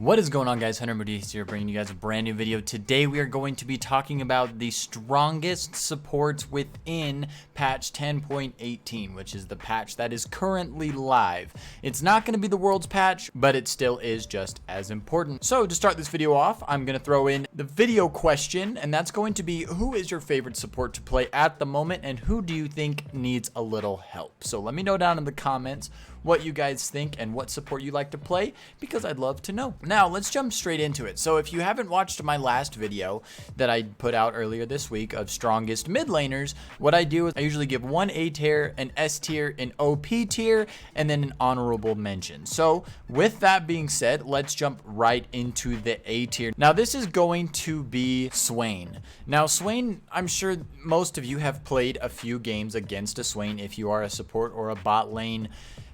What is going on, guys? Hunter Modise here, bringing you guys a brand new video. Today we are going to be talking about the strongest supports within patch 10.18, which is the patch that is currently live. It's not going to be the world's patch, but it still is just as important. So to start this video off, I'm going to throw in the video question, and that's going to be, who is your favorite support to play at the moment, and who do you think needs a little help? So let me know down in the comments what you guys think and what support you like to play, because I'd love to know. Now let's jump straight into it. So if you haven't watched my last video that I put out earlier this week of strongest mid laners, what I do is I usually give one A tier, an S tier, an OP tier, and then an honorable mention. So with that being said, let's jump right into the A tier. Now this is going to be Swain. Now Swain, I'm sure most of you have played a few games against a Swain if you are a support or a bot lane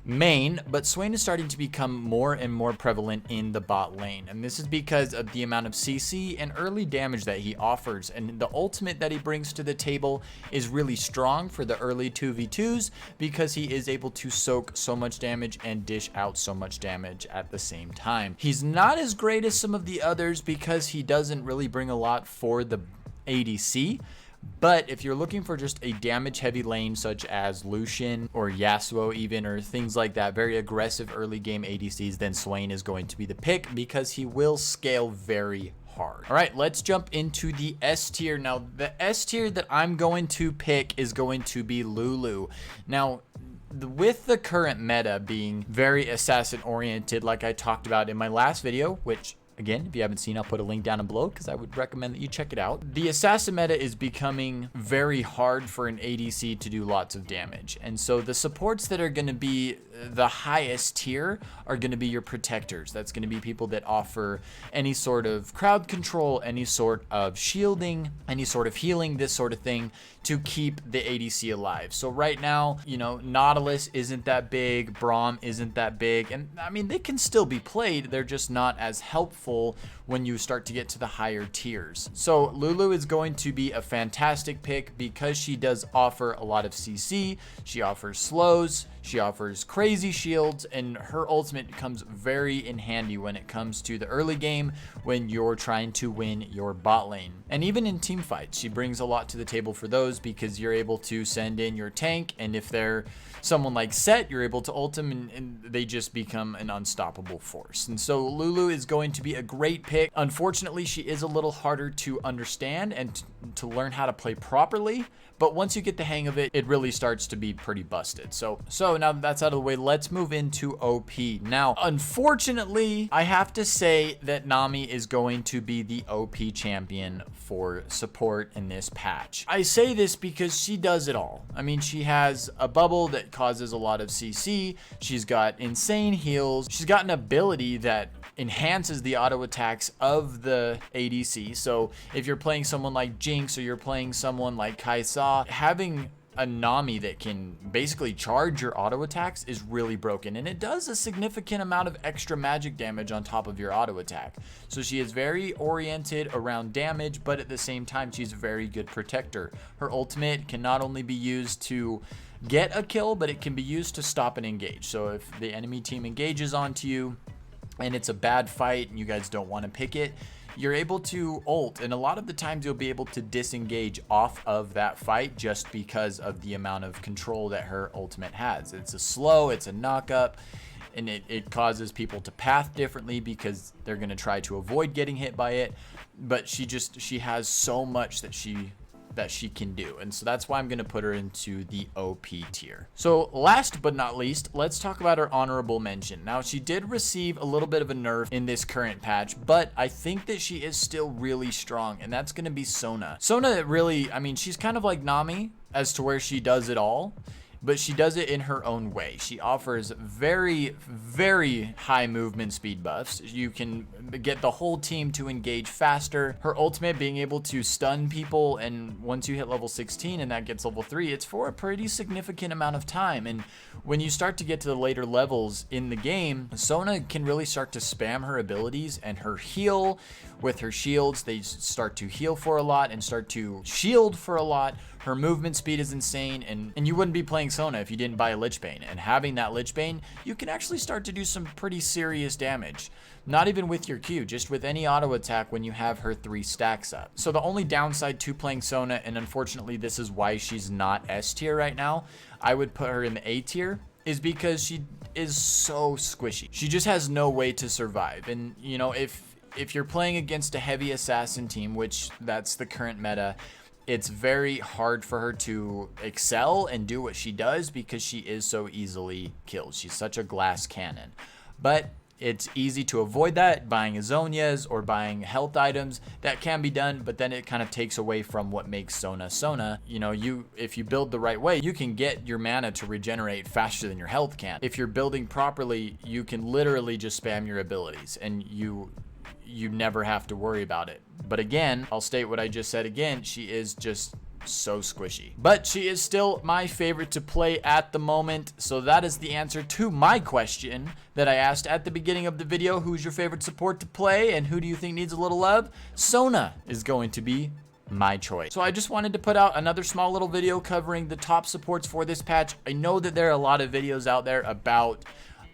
main, but Swain is starting to become more and more prevalent in the bot lane, and this is because of the amount of CC and early damage that he offers, and the ultimate that he brings to the table is really strong for the early 2v2s because he is able to soak so much damage and dish out so much damage at the same time. He's not as great as some of the others because he doesn't really bring a lot for the ADC. But if you're looking for just a damage heavy lane such as Lucian or Yasuo even, or things like that, very aggressive early game ADCs, then Swain is going to be the pick because he will scale very hard. All right, let's jump into the S tier. Now the S tier that I'm going to pick is going to be Lulu. Now with the current meta being very assassin oriented, like I talked about in my last video, which again, if you haven't seen, I'll put a link down below because I would recommend that you check it out. The assassin meta is becoming very hard for an ADC to do lots of damage. And so the supports that are going to be the highest tier are going to be your protectors. That's going to be people that offer any sort of crowd control, any sort of shielding, any sort of healing, this sort of thing to keep the ADC alive. So right now, you know, Nautilus isn't that big, Braum isn't that big, and I mean, they can still be played. They're just not as helpful when you start to get to the higher tiers. So Lulu is going to be a fantastic pick because she does offer a lot of CC, she offers slows, she offers crazy shields, and her ultimate comes very in handy when it comes to the early game when you're trying to win your bot lane. And even in team fights, she brings a lot to the table for those because you're able to send in your tank, and if they're someone like Set, you're able to ult them and they just become an unstoppable force. And so Lulu is going to be a great pick. Unfortunately, she is a little harder to understand and to learn how to play properly, but once you get the hang of it, it really starts to be pretty busted. So now that that's out of the way, let's move into OP. Now, unfortunately, I have to say that Nami is going to be the OP champion for support in this patch. I say this because she does it all. I mean, she has a bubble that causes a lot of CC. She's got insane heals. She's got an ability that enhances the auto attacks of the ADC. So if you're playing someone like Jinx or you're playing someone like Kai'Sa, having a Nami that can basically charge your auto attacks is really broken, and it does a significant amount of extra magic damage on top of your auto attack. So she is very oriented around damage, but at the same time she's a very good protector. Her ultimate can not only be used to get a kill, but it can be used to stop and engage. So if the enemy team engages onto you and it's a bad fight and you guys don't want to pick it, you're able to ult, and a lot of the times you'll be able to disengage off of that fight just because of the amount of control that her ultimate has. It's a slow, it's a knock up, and it causes people to path differently because they're going to try to avoid getting hit by it, but she has so much that she can do, and so that's why I'm going to put her into the OP tier. So last but not least, let's talk about her honorable mention. Now, she did receive a little bit of a nerf in this current patch, but I think that she is still really strong, and that's going to be Sona. Sona really, I mean, she's kind of like Nami as to where she does it all, but she does it in her own way. She offers very, very high movement speed buffs. You can get the whole team to engage faster. Her ultimate being able to stun people, and once you hit level 16 and that gets level 3, it's for a pretty significant amount of time. And when you start to get to the later levels in the game, Sona can really start to spam her abilities, and her heal with her shields, they start to heal for a lot and start to shield for a lot. Her movement speed is insane, and you wouldn't be playing Sona if you didn't buy a Lich Bane. And having that Lich Bane, you can actually start to do some pretty serious damage. Not even with your Q, just with any auto attack when you have her 3 stacks up. So the only downside to playing Sona, and unfortunately this is why she's not S tier right now, I would put her in the A tier, is because she is so squishy. She just has no way to survive. And you know, if you're playing against a heavy assassin team, which that's the current meta, it's very hard for her to excel and do what she does because she is so easily killed. She's such a glass cannon. But it's easy to avoid that, buying Azonias or buying health items. That can be done, but then it kind of takes away from what makes Sona Sona. You know, if you build the right way, you can get your mana to regenerate faster than your health can. If you're building properly, you can literally just spam your abilities and you never have to worry about it. But again, I'll state what I just said again, she is just so squishy. But she is still my favorite to play at the moment. So that is the answer to my question that I asked at the beginning of the video. Who's your favorite support to play and who do you think needs a little love? Sona is going to be my choice. So I just wanted to put out another small little video covering the top supports for this patch. I know that there are a lot of videos out there about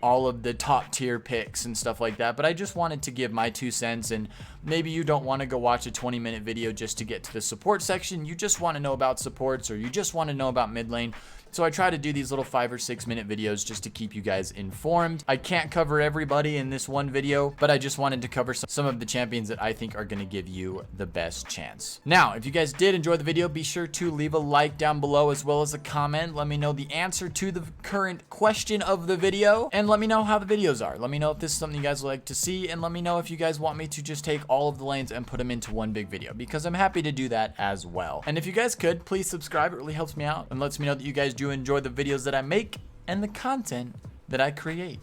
all of the top tier picks and stuff like that, but I just wanted to give my 2 cents. And maybe you don't want to go watch a 20-minute video just to get to the support section. You just want to know about supports, or you just want to know about mid lane. So I try to do these little 5 or 6 minute videos just to keep you guys informed. I can't cover everybody in this one video, but I just wanted to cover some of the champions that I think are going to give you the best chance. Now, if you guys did enjoy the video, be sure to leave a like down below as well as a comment. Let me know the answer to the current question of the video, and let me know how the videos are. Let me know if this is something you guys would like to see, and let me know if you guys want me to just take all of the lanes and put them into one big video, because I'm happy to do that as well. And if you guys could, please subscribe. It really helps me out and lets me know that you guys do enjoy the videos that I make and the content that I create.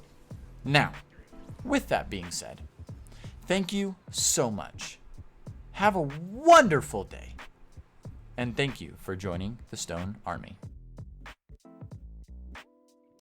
Now, with that being said, thank you so much. Have a wonderful day. And thank you for joining the Stone Army.